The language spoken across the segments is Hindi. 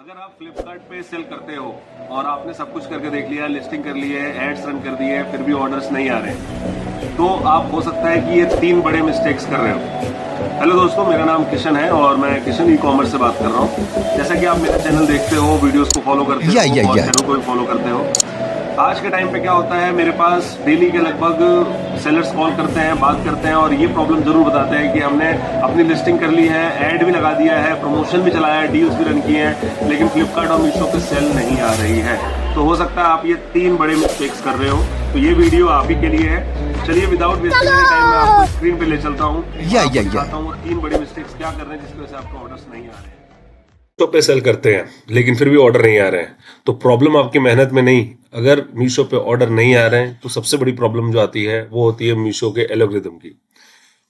अगर आप फ्लिपकार्ट पे सेल करते हो और आपने सब कुछ करके देख लिया, लिस्टिंग कर ली है, एड्स रन कर दिए हैं, फिर भी ऑर्डर्स नहीं आ रहे, तो आप हो सकता है कि ये 3 बड़े मिस्टेक्स कर रहे हो। हेलो दोस्तों, मेरा नाम किशन है और मैं किशन ई कॉमर्स से बात कर रहा हूँ। जैसा कि आप मेरा चैनल देखते हो, वीडियोस को फॉलो करते हो और चैनल को भी फॉलो करते हो। आज के टाइम पे क्या होता है, मेरे पास डेली के लगभग सेलर्स कॉल करते हैं, बात करते हैं और ये प्रॉब्लम जरूर बताते हैं कि हमने अपनी लिस्टिंग कर ली है, ऐड भी लगा दिया है, प्रमोशन भी चलाया है, डील्स भी रन किए हैं, लेकिन फ्लिपकार्ट और मीशो पे सेल नहीं आ रही है। तो हो सकता है आप ये 3 बड़े मिस्टेक्स कर रहे हो। तो ये वीडियो आप ही के लिए है। चलिए विदाउट वेस्टिंग एनी टाइम मैं आपको स्क्रीन पे ले चलता हूँ, बताता हूँ 3 बड़े मिस्टेक्स क्या कर रहे हैं जिसकी वजह से आपको ऑर्डर्स नहीं आ रहे हैं। मीशो पे सेल करते हैं लेकिन फिर भी ऑर्डर नहीं आ रहे हैं, तो प्रॉब्लम आपकी मेहनत में नहीं। अगर मीशो पे ऑर्डर नहीं आ रहे हैं तो सबसे बड़ी प्रॉब्लम जो आती है वो होती है मीशो के एल्गोरिथम की।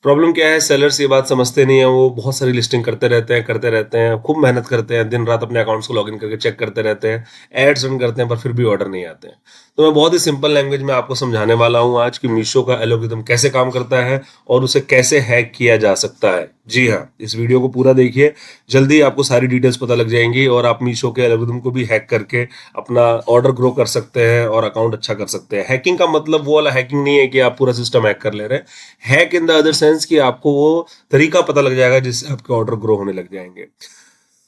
प्रॉब्लम क्या है, सेलर्स ये बात समझते नहीं है, वो बहुत सारी लिस्टिंग करते रहते हैं, खूब मेहनत करते हैं, दिन रात अपने अकाउंट्स को लॉगिन करके चेक करते रहते हैं, एड्स रन करते हैं, पर फिर भी ऑर्डर नहीं आते हैं। तो मैं बहुत ही सिंपल लैंग्वेज में आपको समझाने वाला हूँ आज कि मीशो का एल्गोरिथम कैसे काम करता है और उसे कैसे हैक किया जा सकता है। जी हाँ, इस वीडियो को पूरा देखिए, जल्दी आपको सारी डिटेल्स पता लग जाएंगी और आप मीशो के एल्गोरिथम को भी हैक करके अपना ऑर्डर ग्रो कर सकते हैं और अकाउंट अच्छा कर सकते हैं। हैकिंग का मतलब वो वाला हैकिंग नहीं है कि आप पूरा सिस्टम हैक कर ले रहे हैं, hack in the other sense कि आपको वो तरीका पता लग जाएगा जिससे आपके ऑर्डर ग्रो होने लग जाएंगे।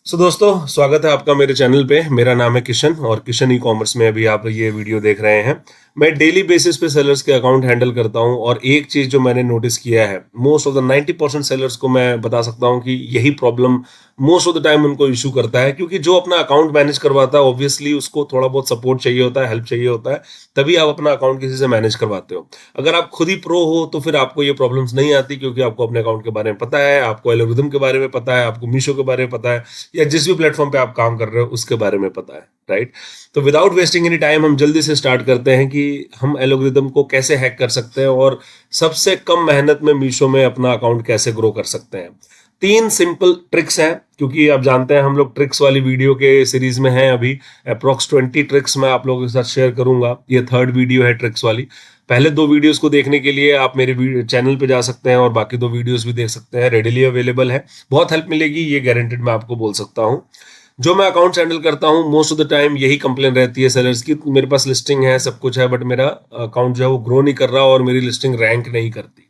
सो दोस्तों, स्वागत है आपका मेरे चैनल पे। मेरा नाम है किशन और किशन ई कॉमर्स में अभी आप ये वीडियो देख रहे हैं। मैं डेली बेसिस पे सेलर्स के अकाउंट हैंडल करता हूं और एक चीज जो मैंने नोटिस किया है, मोस्ट ऑफ द 90% सेलर्स को मैं बता सकता हूं कि यही problem most of the time उनको इशू करता है, क्योंकि जो अपना अकाउंट मैनेज करवाता है ऑब्वियसली उसको थोड़ा बहुत सपोर्ट चाहिए होता है, हेल्प चाहिए होता है, तभी आप अपना अकाउंट किसी से मैनेज करवाते हो। अगर आप खुद ही प्रो हो तो फिर आपको ये प्रॉब्लम्स नहीं आती, क्योंकि आपको अपने अकाउंट के बारे में पता है, आपको एल्गोरिथम के बारे में पता है, आपको मीशो के बारे में पता है, या जिस भी प्लेटफॉर्म पे आप काम कर रहे हो उसके बारे में पता है, राइट। तो विदाउट वेस्टिंग एनी टाइम हम जल्दी से स्टार्ट करते हैं कि हम एल्गोरिथम को कैसे हैक कर सकते हैं और सबसे कम मेहनत में मीशो में अपना अकाउंट कैसे ग्रो कर सकते हैं। 3 सिंपल ट्रिक्स हैं, क्योंकि आप जानते हैं हम लोग ट्रिक्स वाली वीडियो के सीरीज में हैं। अभी अप्रॉक्स 20 ट्रिक्स मैं आप लोगों के साथ शेयर करूंगा। ये 3rd वीडियो है ट्रिक्स वाली। पहले 2 वीडियोस को देखने के लिए आप मेरे चैनल पे जा सकते हैं और बाकी 2 वीडियोस भी देख सकते हैं, रेडिली अवेलेबल है। बहुत हेल्प मिलेगी, ये गारंटेड मैं आपको बोल सकता हूँ। जो मैं अकाउंट हैंडल करता हूँ मोस्ट ऑफ द टाइम यही कंप्लेन रहती है सेलर्स की, मेरे पास लिस्टिंग है, सब कुछ है, बट मेरा अकाउंट जो है वो ग्रो नहीं कर रहा और मेरी लिस्टिंग रैंक नहीं करती।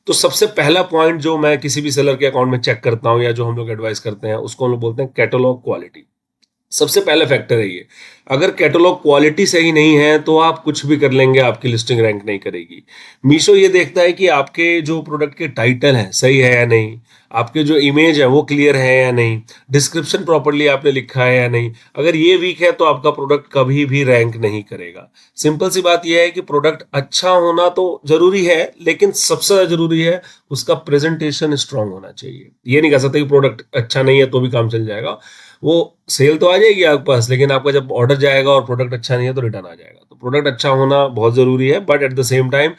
तो सबसे पहला पॉइंट जो मैं किसी भी सेलर के अकाउंट में चेक करता हूँ या जो हम लोग एडवाइस करते हैं उसको हम लोग बोलते हैं कैटलॉग क्वालिटी। सबसे पहला फैक्टर है ये। अगर कैटलॉग क्वालिटी सही नहीं है तो आप कुछ भी कर लेंगे, आपकी लिस्टिंग रैंक नहीं करेगी। मीशो ये देखता है कि आपके जो प्रोडक्ट के टाइटल है सही है या नहीं, आपके जो इमेज है वो क्लियर है या नहीं, डिस्क्रिप्शन प्रॉपरली आपने लिखा है या नहीं। अगर ये वीक है तो आपका प्रोडक्ट कभी भी रैंक नहीं करेगा। सिंपल सी बात यह है कि प्रोडक्ट अच्छा होना तो जरूरी है, लेकिन सबसे ज्यादा जरूरी है उसका प्रेजेंटेशन स्ट्रांग होना चाहिए। ये नहीं कह सकते कि प्रोडक्ट अच्छा नहीं है तो भी काम चल जाएगा। वो सेल तो आ जाएगी आपके पास, लेकिन आपका जब ऑर्डर जाएगा और प्रोडक्ट अच्छा नहीं है तो रिटर्न आ जाएगा। तो प्रोडक्ट अच्छा होना बहुत जरूरी है, but at the same time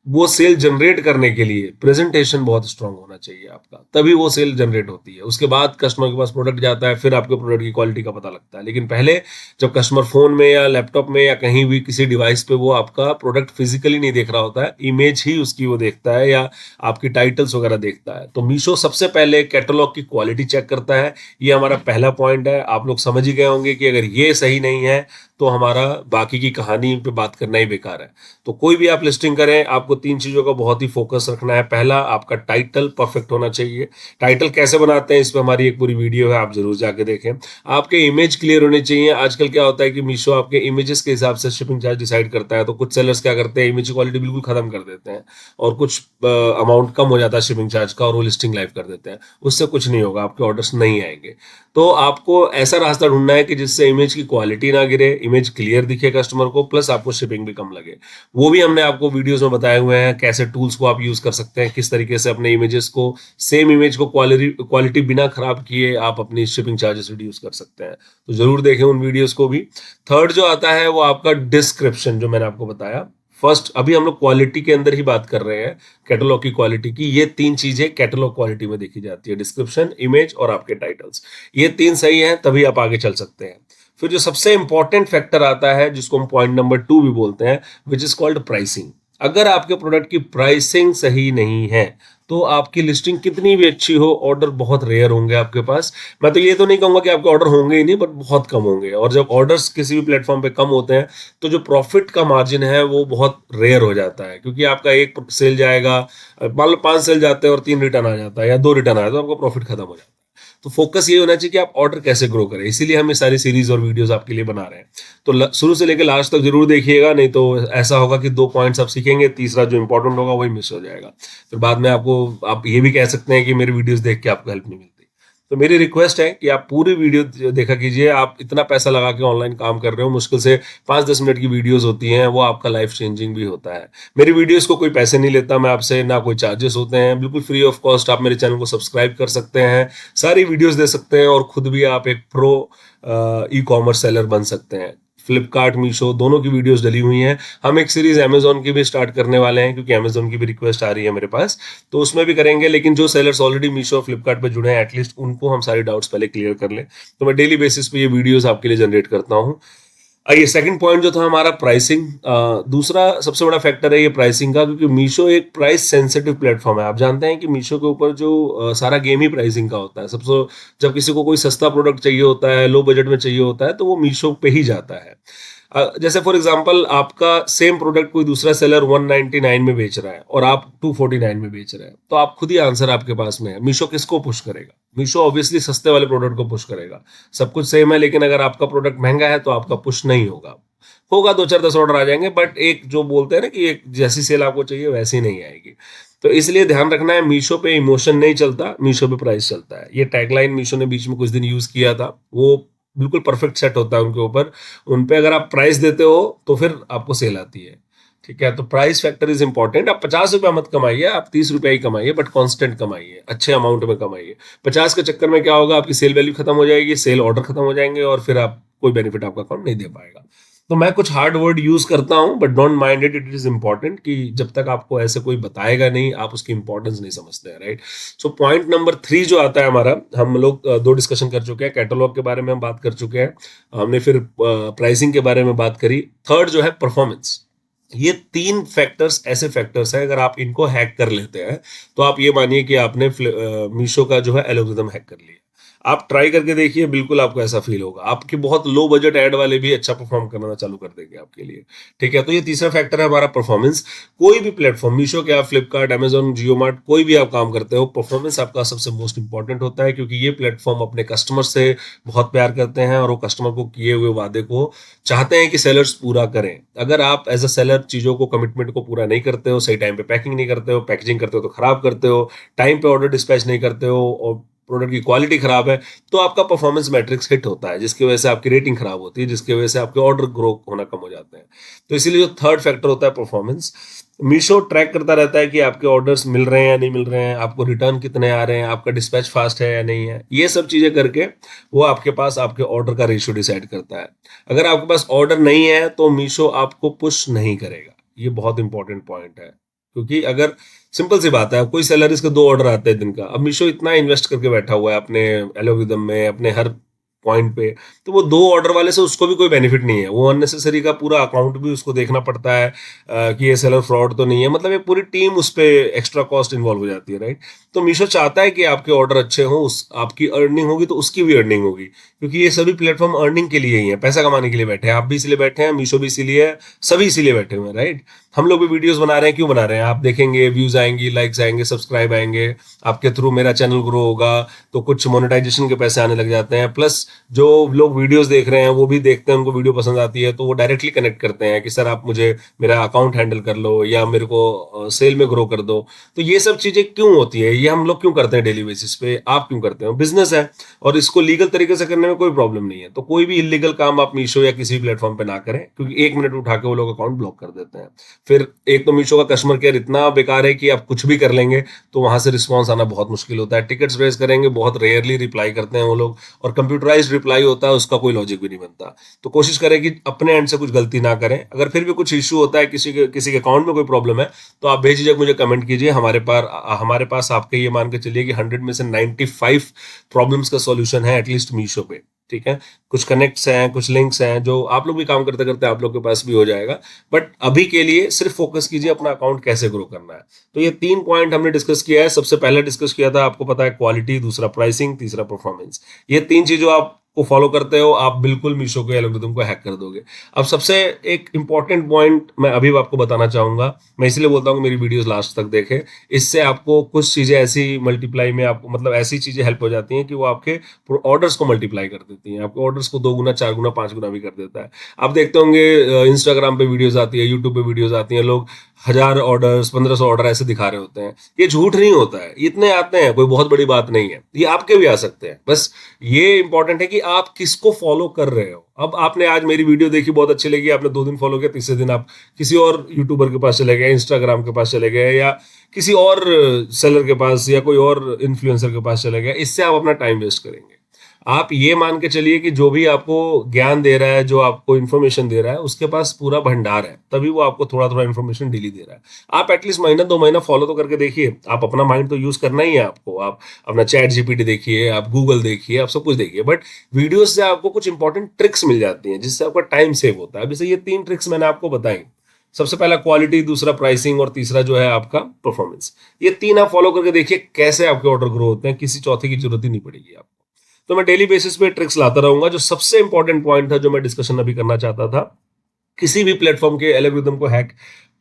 वो सेल जनरेट करने के लिए प्रेजेंटेशन बहुत स्ट्रांग होना चाहिए आपका, तभी वो सेल जनरेट होती है। उसके बाद कस्टमर के पास प्रोडक्ट जाता है, फिर आपके प्रोडक्ट की क्वालिटी का पता लगता है। लेकिन पहले जब कस्टमर फोन में या लैपटॉप में या कहीं भी किसी डिवाइस पे वो आपका प्रोडक्ट फिजिकली नहीं देख रहा होता है, इमेज ही उसकी वो देखता है या आपकी टाइटल्स वगैरह देखता है। तो मीशो सबसे पहले कैटलॉग की क्वालिटी चेक करता है। ये हमारा पहला पॉइंट है। आप लोग समझ ही गए होंगे कि अगर ये सही नहीं है तो हमारा बाकी की कहानी पे बात करना ही बेकार है। तो कोई भी आप लिस्टिंग करें, आपको 3 चीजों का बहुत ही फोकस रखना है। पहला, आपका टाइटल परफेक्ट होना चाहिए। टाइटल कैसे बनाते हैं इस पे हमारी एक पूरी वीडियो है, आप जरूर जाके देखें। आपके इमेज क्लियर होने चाहिए। आजकल क्या होता है कि मीशो आपके इमेजेस के हिसाब से शिपिंग चार्ज डिसाइड करता है। तो कुछ सेलर्स क्या करते हैं, इमेज क्वालिटी बिल्कुल खत्म कर देते हैं और कुछ अमाउंट कम हो जाता है शिपिंग चार्ज का और वो लिस्टिंग लाइव कर देते हैं। उससे कुछ नहीं होगा, आपके ऑर्डर्स नहीं आएंगे। तो आपको ऐसा रास्ता ढूंढना है कि जिससे इमेज की क्वालिटी ना गिरे, इमेज क्लियर दिखे कस्टमर को, प्लस आपको शिपिंग भी कम लगे। वो भी हमने आपको वीडियोस में बताए हुए हैं, कैसे टूल्स को आप यूज कर सकते हैं, किस तरीके से अपने इमेजेस को, सेम इमेज को क्वालिटी बिना खराब किए आप अपनी शिपिंग चार्जेस रिड्यूस कर सकते हैं। तो जरूर देखें उन वीडियोस को भी। 3rd जो आता है वो आपका डिस्क्रिप्शन, जो मैंने आपको बताया। फर्स्ट, अभी हम लोग क्वालिटी के अंदर ही बात कर रहे हैं, कैटलॉग की क्वालिटी की। ये 3 चीजें कैटलॉग क्वालिटी में देखी जाती है, डिस्क्रिप्शन, इमेज और आपके टाइटल्स। ये 3 सही हैं तभी आप आगे चल सकते हैं। फिर जो सबसे इंपॉर्टेंट फैक्टर आता है जिसको हम पॉइंट नंबर 2 भी बोलते हैं, विच इज कॉल्ड प्राइसिंग। अगर आपके प्रोडक्ट की प्राइसिंग सही नहीं है तो आपकी लिस्टिंग कितनी भी अच्छी हो, ऑर्डर बहुत रेयर होंगे आपके पास। मैं तो ये तो नहीं कहूंगा कि आपके ऑर्डर होंगे ही नहीं, बट बहुत कम होंगे। और जब ऑर्डर्स किसी भी प्लेटफॉर्म पे कम होते हैं तो जो प्रॉफिट का मार्जिन है वो बहुत रेयर हो जाता है, क्योंकि आपका एक सेल जाएगा, मान लो 5 सेल जाते हैं और 3 रिटर्न आ जाता है या 2 रिटर्न आया तो आपका प्रॉफिट खत्म हो जाता है। तो फोकस ये होना चाहिए कि आप ऑर्डर कैसे ग्रो करें, इसीलिए हम ये सारी सीरीज और वीडियोस आपके लिए बना रहे हैं। तो शुरू से लेकर लास्ट तक जरूर देखिएगा, नहीं तो ऐसा होगा कि 2 पॉइंट्स आप सीखेंगे, तीसरा जो इंपॉर्टेंट होगा वही मिस हो जाएगा। फिर बाद में आप ये भी कह सकते हैं कि मेरे वीडियोस देख के आपको हेल्प नहीं मिलती। तो मेरी रिक्वेस्ट है कि आप पूरी वीडियो देखा कीजिए। आप इतना पैसा लगा के ऑनलाइन काम कर रहे हो, मुश्किल से 5-10 मिनट की वीडियोस होती हैं, वो आपका लाइफ चेंजिंग भी होता है। मेरी वीडियोस को कोई पैसे नहीं लेता मैं आपसे, ना कोई चार्जेस होते हैं, बिल्कुल फ्री ऑफ कॉस्ट आप मेरे चैनल को सब्सक्राइब कर सकते हैं, सारी वीडियोस दे सकते हैं और खुद भी आप एक प्रो ई कॉमर्स सेलर बन सकते हैं। फ्लिपकार्ट, मीशो दोनों की वीडियोस डली हुई हैं। हम एक सीरीज अमेजोन की भी स्टार्ट करने वाले हैं, क्योंकि अमेजोन की भी रिक्वेस्ट आ रही है मेरे पास, तो उसमें भी करेंगे। लेकिन जो सेलर्स ऑलरेडी मीशो, फ्लिपकार्ट पे जुड़े हैं, एटलीस्ट उनको हम सारी डाउट्स पहले क्लियर कर लें। तो मैं डेली बेसिस पे ये वीडियोस आपके लिए जनरेट करता हूँ। आइए, सेकंड पॉइंट जो था हमारा प्राइसिंग। दूसरा सबसे बड़ा फैक्टर है ये प्राइसिंग का, क्योंकि मीशो एक प्राइस सेंसिटिव प्लेटफॉर्म है। आप जानते हैं कि मीशो के ऊपर जो सारा गेम ही प्राइसिंग का होता है। सबसे जब किसी को कोई सस्ता प्रोडक्ट चाहिए होता है, लो बजट में चाहिए होता है, तो वो मीशो पे ही जाता है। जैसे फॉर एग्जांपल आपका सेम प्रोडक्ट कोई दूसरा सेलर 199 में बेच रहा है और आप 249 में बेच रहे हैं, तो आप खुद ही आंसर आपके पास में है, मीशो किसको पुश करेगा? मीशो ऑब्वियसली सस्ते वाले प्रोडक्ट को पुश करेगा। सब कुछ सेम है, लेकिन अगर आपका प्रोडक्ट महंगा है तो आपका पुश नहीं होगा। होगा 2-4-10 ऑर्डर आ जाएंगे, बट एक जो बोलते हैं ना कि एक जैसी सेल आपको चाहिए वैसी नहीं आएगी। तो इसलिए ध्यान रखना है, मीशो पे इमोशन नहीं चलता, मीशो पे प्राइस चलता है। ये टैगलाइन मीशो ने बीच में कुछ दिन यूज किया था, वो बिल्कुल परफेक्ट सेट होता है उनके ऊपर। उन पे अगर आप प्राइस देते हो तो फिर आपको सेल आती है। ठीक है, तो प्राइस फैक्टर इज इंपॉर्टेंट। आप 50 रुपया मत कमाइए, आप 30 रुपया ही कमाइए, बट कांस्टेंट कमाइए, अच्छे अमाउंट में कमाइए। 50 के चक्कर में क्या होगा, आपकी सेल वैल्यू खत्म हो जाएगी, सेल ऑर्डर खत्म हो जाएंगे और फिर आप कोई बेनिफिट आपका अकाउंट नहीं दे पाएगा। तो मैं कुछ हार्ड वर्ड यूज करता हूं, but don't mind it, it is important कि जब तक आपको ऐसे कोई बताएगा नहीं, आप उसकी इंपॉर्टेंस नहीं समझते हैं, राइट। सो पॉइंट नंबर 3 जो आता है हमारा, हम लोग 2 डिस्कशन कर चुके हैं। कैटलॉग के बारे में हम बात कर चुके हैं, हमने फिर प्राइसिंग के बारे में बात करी। थर्ड जो है परफॉर्मेंस। ये 3 फैक्टर्स ऐसे फैक्टर्स हैं, अगर आप इनको हैक कर लेते हैं तो आप ये मानिए कि आपने मीशो का जो है एल्गोरिथम हैक कर लिया। आप ट्राई करके देखिए, बिल्कुल आपको ऐसा फील होगा। आपके बहुत लो बजट ऐड वाले भी अच्छा परफॉर्म करना चालू कर देंगे आपके लिए। ठीक है, तो ये तीसरा फैक्टर है हमारा परफॉर्मेंस। कोई भी प्लेटफॉर्म, मीशो क्या, फ्लिपकार्ट, अमेजोन, जियो मार्ट, कोई भी आप काम करते हो, परफॉर्मेंस आपका सबसे मोस्ट इंपॉर्टेंट होता है, क्योंकि ये प्लेटफॉर्म अपने कस्टमर से बहुत प्यार करते हैं और वो कस्टमर को किए हुए वादे को चाहते हैं कि सेलर्स पूरा करें। अगर आप एज अ सेलर चीजों को, कमिटमेंट को पूरा नहीं करते हो, सही टाइम पे पैकिंग नहीं करते हो, पैकेजिंग करते हो तो खराब करते हो, टाइम पे ऑर्डर डिस्पैच नहीं करते हो और प्रोडक्ट की क्वालिटी खराब है, तो आपका परफॉर्मेंस मैट्रिक्स हिट होता है, जिसकी वजह से आपकी रेटिंग खराब होती है, जिसकी वजह से आपके ऑर्डर ग्रो होना कम हो जाते हैं। तो इसीलिए जो थर्ड फैक्टर होता है परफॉर्मेंस, मीशो ट्रैक करता रहता है कि आपके ऑर्डर्स मिल रहे हैं या नहीं मिल रहे हैं, आपको रिटर्न कितने आ रहे हैं, आपका डिस्पैच फास्ट है या नहीं है। ये सब चीजें करके वो आपके पास आपके ऑर्डर का रेशियो डिसाइड करता है। अगर आपके पास ऑर्डर नहीं है तो मीशो आपको पुश नहीं करेगा। ये बहुत इंपॉर्टेंट पॉइंट है, क्योंकि अगर सिंपल सी बात है, कोई सैलरी इसके 2 ऑर्डर आते हैं दिन का, अब मीशो इतना इन्वेस्ट करके बैठा हुआ है अपने एल्गोरिथम में, अपने हर पॉइंट पे, तो वो 2 ऑर्डर वाले से उसको भी कोई बेनिफिट नहीं है। वो अननेसेसरी का पूरा अकाउंट भी उसको देखना पड़ता है कि ये सेलर फ्रॉड तो नहीं है, मतलब एक पूरी टीम उस पर एक्स्ट्रा कॉस्ट इन्वॉल्व हो जाती है, राइट। तो मीशो चाहता है कि आपके ऑर्डर अच्छे हों, आपकी अर्निंग होगी तो उसकी भी अर्निंग होगी, क्योंकि ये सभी प्लेटफॉर्म अर्निंग के लिए ही है, पैसा कमाने के लिए बैठे हैं। आप भी इसलिए बैठे हैं, मीशो भी इसीलिए है, सभी इसीलिए बैठे हुए हैं, राइट। हम लोग भी वीडियोस बना रहे हैं, क्यों बना रहे हैं? आप देखेंगे, व्यूज आएंगे, लाइक्स आएंगे, सब्सक्राइब आएंगे, आपके थ्रू मेरा चैनल ग्रो होगा, तो कुछ मोनेटाइजेशन के पैसे आने लग जाते हैं। प्लस जो लोग वीडियोस देख रहे हैं वो भी देखते हैं, उनको वीडियो पसंद आती है, तो वो डायरेक्टली कनेक्ट करते हैं कि सर आप मुझे मेरा अकाउंट हैंडल कर लो या मेरे को सेल में ग्रो कर दो। तो ये सब चीजें क्यों होती है, ये हम लोग क्यों करते हैं डेली बेसिस पे, आप क्यों करते हो? बिजनेस है और इसको लीगल तरीके से करने में कोई प्रॉब्लम नहीं है। तो कोई भी इलीगल काम आप मीशो या किसी भी प्लेटफॉर्म पे ना करें, क्योंकि 1 मिनट उठा के वो लोग अकाउंट ब्लॉक कर देते हैं। फिर एक तो मीशो का कस्टमर केयर इतना बेकार है कि आप कुछ भी कर लेंगे तो वहां से रिस्पॉन्स आना बहुत मुश्किल होता है। टिकट्स रेज करेंगे, बहुत रेयरली रिप्लाई करते हैं वो लोग, और कंप्यूटराइज्ड रिप्लाई होता है, उसका कोई लॉजिक भी नहीं बनता। तो कोशिश करें कि अपने एंड से कुछ गलती ना करें। अगर फिर भी कुछ इश्यू होता है, किसी के अकाउंट में कोई प्रॉब्लम है, तो आप बेझिझक मुझे कमेंट कीजिए। हमारे पास आपके ये मान के चलिए कि 100 में से 95 प्रॉब्लम्स का सॉल्यूशन है एटलीस्ट मीशो पे। ठीक है, कुछ कनेक्ट्स हैं, कुछ लिंक्स हैं, जो आप लोग भी काम करते करते आप लोग के पास भी हो जाएगा। बट अभी के लिए सिर्फ फोकस कीजिए अपना अकाउंट कैसे ग्रो करना है। तो ये 3 पॉइंट हमने डिस्कस किया है। सबसे पहले डिस्कस किया था, आपको पता है, क्वालिटी, दूसरा प्राइसिंग, तीसरा परफॉर्मेंस। ये 3 चीजों आप को फॉलो करते हो, आप बिल्कुल मीशो के एल्गोरिथम को हैक कर दोगे। अब सबसे एक इंपॉर्टेंट पॉइंट मैं अभी आपको बताना चाहूंगा, मैं इसलिए बोलता हूँ कि मेरी वीडियोस लास्ट तक देखें। इससे आपको कुछ चीजें ऐसी मल्टीप्लाई में, आपको मतलब ऐसी चीजें हेल्प हो जाती हैं कि वो आपके ऑर्डर्स को मल्टीप्लाई कर देती हैं, आपके ऑर्डर्स को 2 गुना, 4 गुना, 5 गुना भी कर देता है। आप देखते होंगे इंस्टाग्राम पे वीडियोस आती है, यूट्यूब पे वीडियोस आती हैं, लोग 1000 ऑर्डर्स, 1500 ऑर्डर ऐसे दिखा रहे होते हैं। ये झूठ नहीं होता है, इतने आते हैं, कोई बहुत बड़ी बात नहीं है, ये आपके भी आ सकते हैं। बस ये इंपॉर्टेंट है कि आप किसको फॉलो कर रहे हो। अब आपने आज मेरी वीडियो देखी, बहुत अच्छी लगी, आपने 2 दिन फॉलो किया, तीसरे दिन आप किसी और यूट्यूबर के पास चले गए, इंस्टाग्राम के पास चले गए, या किसी और सेलर के पास, या कोई और इन्फ्लुएंसर के पास चले गए। इससे आप अपना टाइम वेस्ट करेंगे। आप ये मान के चलिए कि जो भी आपको ज्ञान दे रहा है, जो आपको इन्फॉर्मेशन दे रहा है, उसके पास पूरा भंडार है, तभी वो आपको थोड़ा थोड़ा इन्फॉर्मेशन डेली दे रहा है। आप एटलीस्ट महीना 2 महीना फॉलो तो करके देखिए। आप अपना माइंड तो यूज करना ही है आपको। आप अपना चैट जीपीटी देखिए, आप गूगल देखिए, आप सब कुछ देखिए, बट वीडियोज से आपको कुछ इंपॉर्टेंट ट्रिक्स मिल जाती हैं जिससे आपका टाइम सेव होता है। अब जैसे ये 3 ट्रिक्स मैंने आपको बताई। सबसे पहला क्वालिटी, दूसरा प्राइसिंग, और तीसरा जो है आपका परफॉर्मेंस। ये 3 आप फॉलो करके देखिए कैसे आपके ऑर्डर ग्रो होते हैं। किसी चौथे की जरूरत ही नहीं पड़ेगी आपको। तो मैं डेली बेसिस पे ट्रिक्स लाता रहूंगा। जो सबसे इंपॉर्टेंट पॉइंट था, जो मैं डिस्कशन अभी करना चाहता था, किसी भी प्लेटफॉर्म के एल्गोरिथम को हैक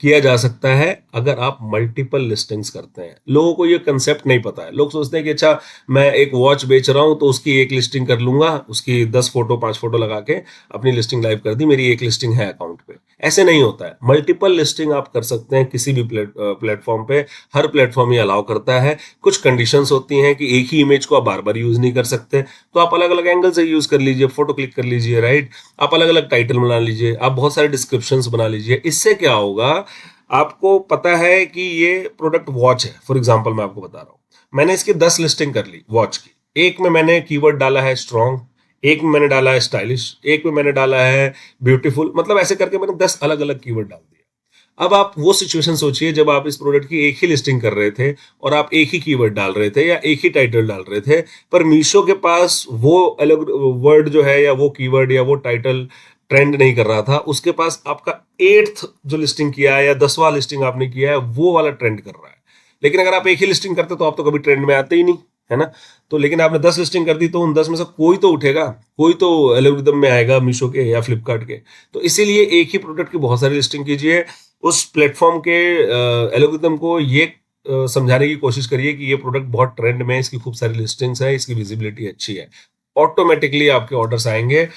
किया जा सकता है अगर आप मल्टीपल लिस्टिंग्स करते हैं। लोगों को ये कंसेप्ट नहीं पता है। लोग सोचते हैं कि अच्छा, मैं एक वॉच बेच रहा हूं तो उसकी एक लिस्टिंग कर लूंगा, उसकी 10 फोटो 5 फोटो लगा के अपनी लिस्टिंग लाइव कर दी, मेरी एक लिस्टिंग है अकाउंट पे। ऐसे नहीं होता है। मल्टीपल लिस्टिंग आप कर सकते हैं किसी भी प्लेटफॉर्म पे। हर प्लेटफॉर्म ये अलाउ करता है। कुछ कंडीशंस होती हैं कि एक ही इमेज को आप बार बार यूज नहीं कर सकते, तो आप अलग अलग एंगल से यूज कर लीजिए, फोटो क्लिक कर लीजिए, राइट। आप अलग अलग टाइटल बना लीजिए, आप बहुत सारे डिस्क्रिप्शंस बना लीजिए। इससे क्या होगा, आपको पता है कि ये प्रोडक्ट वॉच है, फॉर एग्जांपल मैं आपको बता रहा हूँ, मैंने इसकी 10 लिस्टिंग कर ली वॉच की। एक में मैंने कीवर्ड डाला है स्ट्रॉन्ग, एक में मैंने डाला है स्टाइलिश, एक में मैंने डाला है ब्यूटीफुल, मतलब ऐसे करके मैंने 10 अलग अलग कीवर्ड डाल दिया। अब आप वो सिचुएशन सोचिए जब आप इस प्रोडक्ट की एक ही लिस्टिंग कर रहे थे और आप एक ही कीवर्ड डाल रहे थे या एक ही टाइटल डाल रहे थे, पर मीशो के पास वो अलग वर्ड जो है, या वो कीवर्ड या वो टाइटल ट्रेंड नहीं कर रहा था। उसके पास आपका 8th जो लिस्टिंग किया है या 10वां लिस्टिंग आपने किया है, वो वाला ट्रेंड कर रहा है। लेकिन अगर आप एक ही लिस्टिंग करते तो आप तो कभी ट्रेंड में आते ही नहीं, है ना। तो लेकिन आपने 10 लिस्टिंग कर दी, तो उन 10 में से कोई तो उठेगा, कोई तो एल्गोरिथम में आएगा, मीशो के या फ्लिपकार्ट के। तो इसीलिए एक ही प्रोडक्ट की बहुत सारी लिस्टिंग कीजिए। उस प्लेटफॉर्म के एल्गोरिथम को ये समझाने की कोशिश करिए कि ये प्रोडक्ट बहुत ट्रेंड में है, इसकी खूब सारी लिस्टिंग्स है, इसकी विजिबिलिटी अच्छी है। ऑटोमेटिकली आपके ऑर्डर्स आएंगे।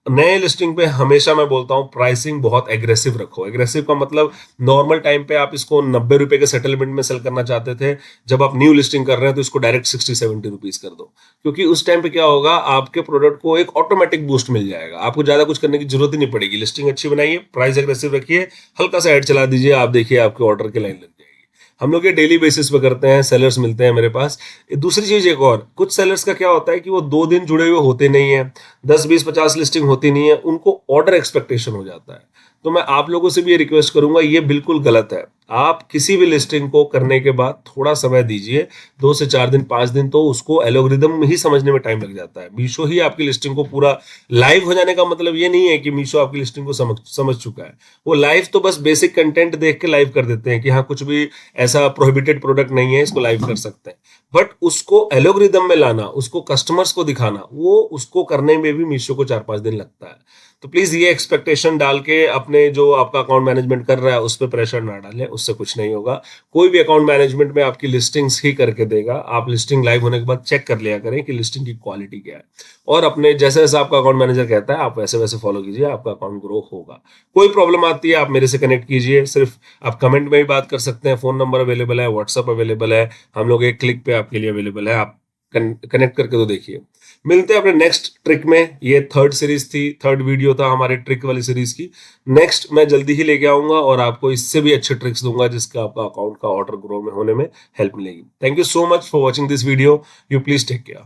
नए लिस्टिंग पे हमेशा मैं बोलता हूँ प्राइसिंग बहुत एग्रेसिव रखो। एग्रेसिव का मतलब, नॉर्मल टाइम पे आप इसको 90 रुपए के सेटलमेंट में सेल करना चाहते थे, जब आप न्यू लिस्टिंग कर रहे हैं तो इसको डायरेक्ट 60-70 रुपीज कर दो। क्योंकि उस टाइम पे क्या होगा, आपके प्रोडक्ट को एक ऑटोमेटिक बूस्ट मिल जाएगा, आपको ज्यादा कुछ करने की जरूरत ही नहीं पड़ेगी। लिस्टिंग अच्छी बनाइए, प्राइस एग्रेसिव रखिए, हल्का सा ऐड चला दीजिए, आप देखिए आपके ऑर्डर की लाइन लग जाएगी। हम लोग ये डेली बेसिस पे करते हैं, सेलर्स मिलते हैं मेरे पास। दूसरी चीज एक और, कुछ सेलर्स का क्या होता है कि वो 2 दिन जुड़े हुए होते नहीं है, 10 20 50 लिस्टिंग होती नहीं है, उनको ऑर्डर एक्सपेक्टेशन हो जाता है। तो मैं आप लोगों से भी ये रिक्वेस्ट करूंगा, ये बिल्कुल गलत है। आप किसी भी लिस्टिंग को करने के बाद थोड़ा समय दीजिए, 2 से 4 दिन 5 दिन, तो उसको एल्गोरिदम ही समझने में टाइम लग जाता है। मीशो ही आपकी लिस्टिंग को पूरा लाइव हो जाने का मतलब ये नहीं है कि मीशो आपकी लिस्टिंग को समझ चुका है। वो लाइव तो बस बेसिक कंटेंट देख के लाइव कर देते हैं कि हाँ, कुछ भी ऐसा प्रोहिबिटेड प्रोडक्ट नहीं है, इसको लाइव कर सकते हैं। बट उसको एल्गोरिदम में लाना, उसको कस्टमर्स को दिखाना, वो उसको करने में भी मीशो को 4-5 दिन लगता है। तो प्लीज ये एक्सपेक्टेशन डाल के अपने जो आपका अकाउंट मैनेजमेंट कर रहा है उस पर प्रेशर ना डालें, उससे कुछ नहीं होगा। कोई भी अकाउंट मैनेजमेंट में आपकी लिस्टिंग्स ही करके देगा। आप लिस्टिंग लाइव होने के बाद चेक कर लिया करें कि लिस्टिंग की क्वालिटी क्या है, और अपने जैसे जैसे आपका अकाउंट मैनेजर कहता है आप वैसे वैसे फॉलो कीजिए, आपका अकाउंट ग्रो होगा। कोई प्रॉब्लम आती है आप मेरे से कनेक्ट कीजिए, सिर्फ आप कमेंट में भी बात कर सकते हैं। फोन नंबर अवेलेबल है, व्हाट्सअप अवेलेबल है, हम लोग एक क्लिक पे आपके लिए अवेलेबल है। आप कनेक्ट करके तो देखिए। मिलते हैं अपने नेक्स्ट ट्रिक में। ये 3rd सीरीज थी, 3rd वीडियो था हमारे ट्रिक वाली सीरीज की। नेक्स्ट मैं जल्दी ही लेके आऊंगा और आपको इससे भी अच्छे ट्रिक्स दूंगा जिसका आपका अकाउंट का ऑर्डर ग्रो में होने में हेल्प मिलेगी। Thank you so much for watching this video. You please take care.